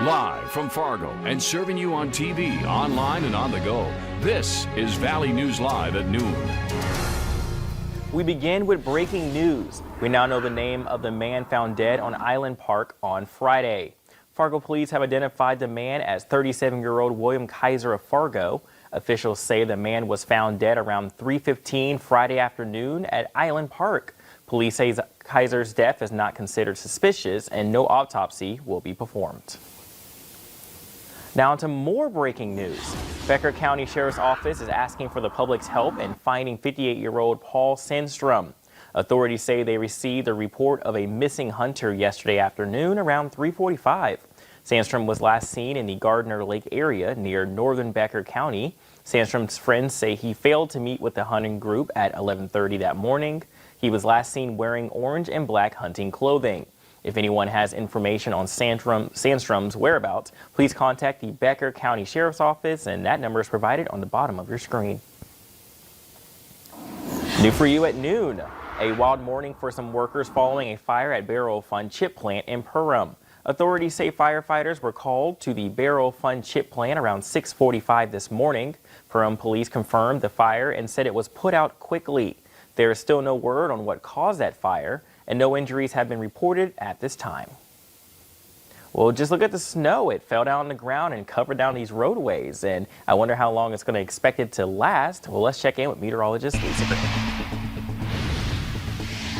Live from Fargo and serving you on TV, online, and on the go, this is Valley News Live at noon. We begin with breaking news. We now know the name of the man found dead on Island Park on Friday. Fargo police have identified the man as 37-year-old William Kaiser of Fargo. Officials say the man was found dead around 3:15 Friday afternoon at Island Park. Police say Kaiser's death is not considered suspicious and no autopsy will be performed. Now to more breaking news. Becker County Sheriff's Office is asking for the public's help in finding 58-year-old Paul Sandstrom. Authorities say they received a report of a missing hunter yesterday afternoon around 3:45. Sandstrom was last seen in the Gardner Lake area near northern Becker County. Sandstrom's friends say he failed to meet with the hunting group at 11:30 that morning. He was last seen wearing orange and black hunting clothing. If anyone has information on Sandstrom's whereabouts, please contact the Becker County Sheriff's Office, and that number is provided on the bottom of your screen. New for you at noon. A wild morning for some workers following a fire at Barrel Fund chip plant in Perham. Authorities say firefighters were called to the Barrel Fund chip plant around 6:45 this morning. Perham police confirmed the fire and said it was put out quickly. There is still no word on what caused that fire, and no injuries have been reported at this time. Well, just look at the snow. It fell down on the ground and covered down these roadways, and I wonder how long it's going to expect it to last. Well, let's check in with meteorologist Lisa Green.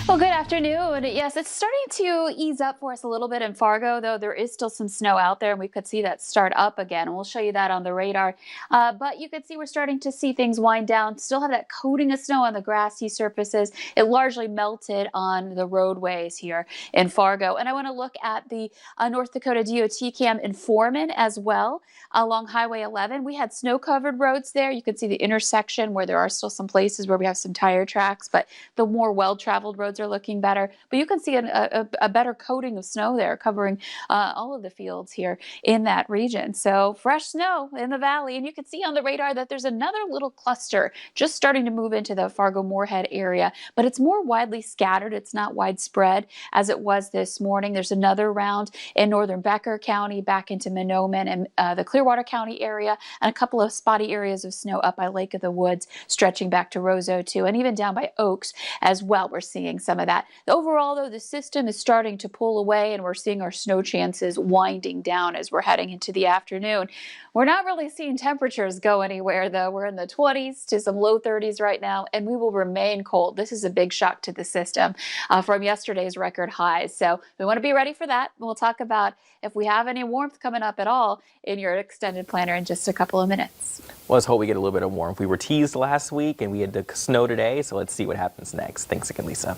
Well, good afternoon. Yes, it's starting to ease up for us a little bit in Fargo, though there is still some snow out there, and we could see that start up again. And we'll show you that on the radar. But you could see we're starting to see things wind down. Still have that coating of snow on the grassy surfaces. It largely melted on the roadways here in Fargo. And I want to look at the North Dakota DOT cam in Foreman as well along Highway 11. We had snow-covered roads there. You can see the intersection where there are still some places where we have some tire tracks, but the more well-traveled roads are looking better. But you can see a better coating of snow there covering all of the fields here in that region. So fresh snow in the valley, and you can see on the radar that there's another little cluster just starting to move into the Fargo-Moorhead area, but it's more widely scattered. It's not widespread as it was this morning. There's another round in northern Becker County back into Mahnomen and the Clearwater County area, and a couple of spotty areas of snow up by Lake of the Woods stretching back to Roseau too, and even down by Oaks as well. We're seeing some of that. Overall, though, the system is starting to pull away, and we're seeing our snow chances winding down as we're heading into the afternoon. We're not really seeing temperatures go anywhere, though. We're in the 20s to some low 30s right now, and we will remain cold. This is a big shock to the system from yesterday's record highs. So we want to be ready for that. We'll talk about if we have any warmth coming up at all in your extended planner in just a couple of minutes. Well, let's hope we get a little bit of warmth. We were teased last week, and we had the snow today, so let's see what happens next. Thanks again, Lisa.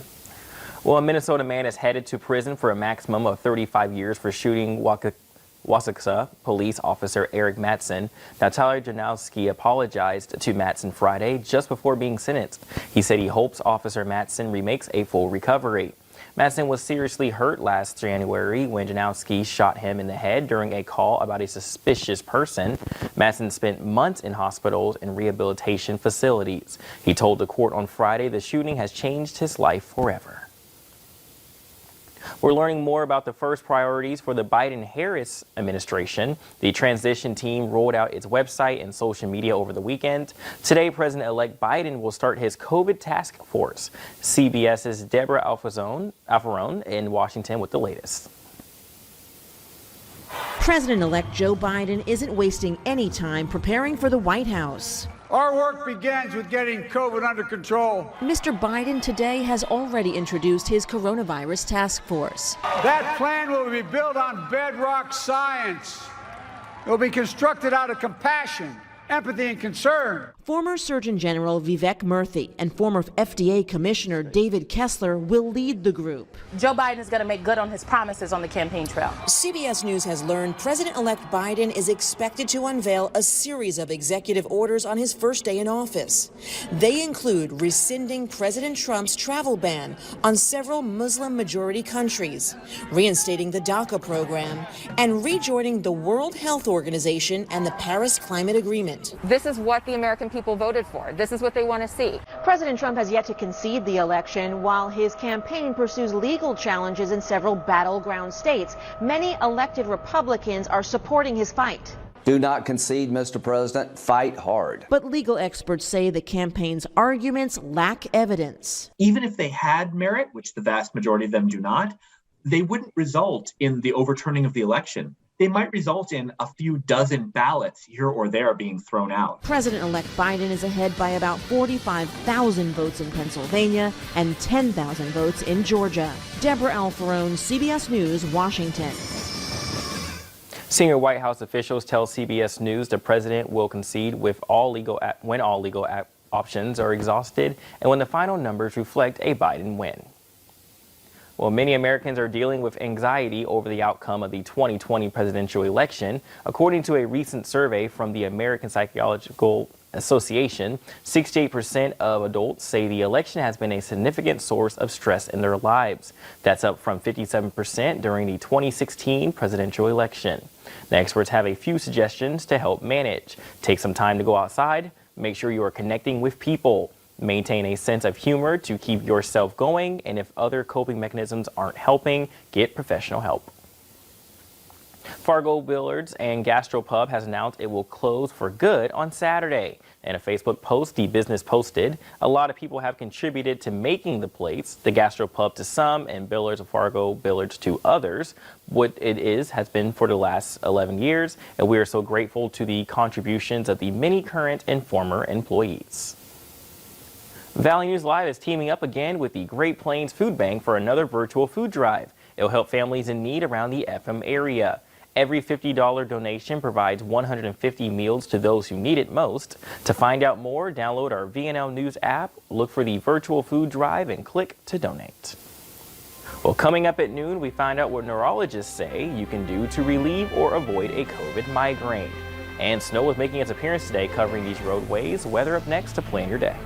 Well, a Minnesota man is headed to prison for a maximum of 35 years for shooting Waukesha police officer Eric Matson. Now, Tyler Janowski apologized to Matson Friday just before being sentenced. He said he hopes Officer Matson remakes a full recovery. Matson was seriously hurt last January when Janowski shot him in the head during a call about a suspicious person. Matson spent months in hospitals and rehabilitation facilities. He told the court on Friday the shooting has changed his life forever. We're learning more about the first priorities for the Biden-Harris administration. The transition team rolled out its website and social media over the weekend. Today, President-elect Biden will start his COVID task force. CBS's Deborah Alfarone in Washington with the latest. President-elect Joe Biden isn't wasting any time preparing for the White House. Our work begins with getting COVID under control. Mr. Biden today has already introduced his coronavirus task force. That plan will be built on bedrock science. It will be constructed out of compassion, empathy, and concern. Former Surgeon General Vivek Murthy and former FDA Commissioner David Kessler will lead the group. Joe Biden is going to make good on his promises on the campaign trail. CBS News has learned President-elect Biden is expected to unveil a series of executive orders on his first day in office. They include rescinding President Trump's travel ban on several Muslim-majority countries, reinstating the DACA program, and rejoining the World Health Organization and the Paris Climate Agreement. This is what the American people voted for. This is what they want to see. President Trump has yet to concede the election, while his campaign pursues legal challenges in several battleground states. Many elected Republicans are supporting his fight. Do not concede, Mr. President. Fight hard. But legal experts say the campaign's arguments lack evidence. Even if they had merit, which the vast majority of them do not, they wouldn't result in the overturning of the election. They might result in a few dozen ballots here or there being thrown out. President-elect Biden is ahead by about 45,000 votes in Pennsylvania and 10,000 votes in Georgia. Deborah Alfarone, CBS News, Washington. Senior White House officials tell CBS News the president will concede when all legal options are exhausted and when the final numbers reflect a Biden win. Well, many Americans are dealing with anxiety over the outcome of the 2020 presidential election. According to a recent survey from the American Psychological Association, 68% of adults say the election has been a significant source of stress in their lives. That's up from 57% during the 2016 presidential election. The experts have a few suggestions to help manage. Take some time to go outside. Make sure you are connecting with people. Maintain a sense of humor to keep yourself going. And if other coping mechanisms aren't helping, get professional help. Fargo Billiards and Gastropub has announced it will close for good on Saturday. In a Facebook post, the business posted, "A lot of people have contributed to making the plates, the Gastropub to some, and Billiards of Fargo Billiards to others. What it has been for the last 11 years, and we are so grateful to the contributions of the many current and former employees." Valley News Live is teaming up again with the Great Plains Food Bank for another virtual food drive. It'll help families in need around the FM area. Every $50 donation provides 150 meals to those who need it most. To find out more, download our VNL News app, look for the virtual food drive, and click to donate. Well, coming up at noon, we find out what neurologists say you can do to relieve or avoid a COVID migraine. And snow is making its appearance today, covering these roadways. Weather up next to plan your day.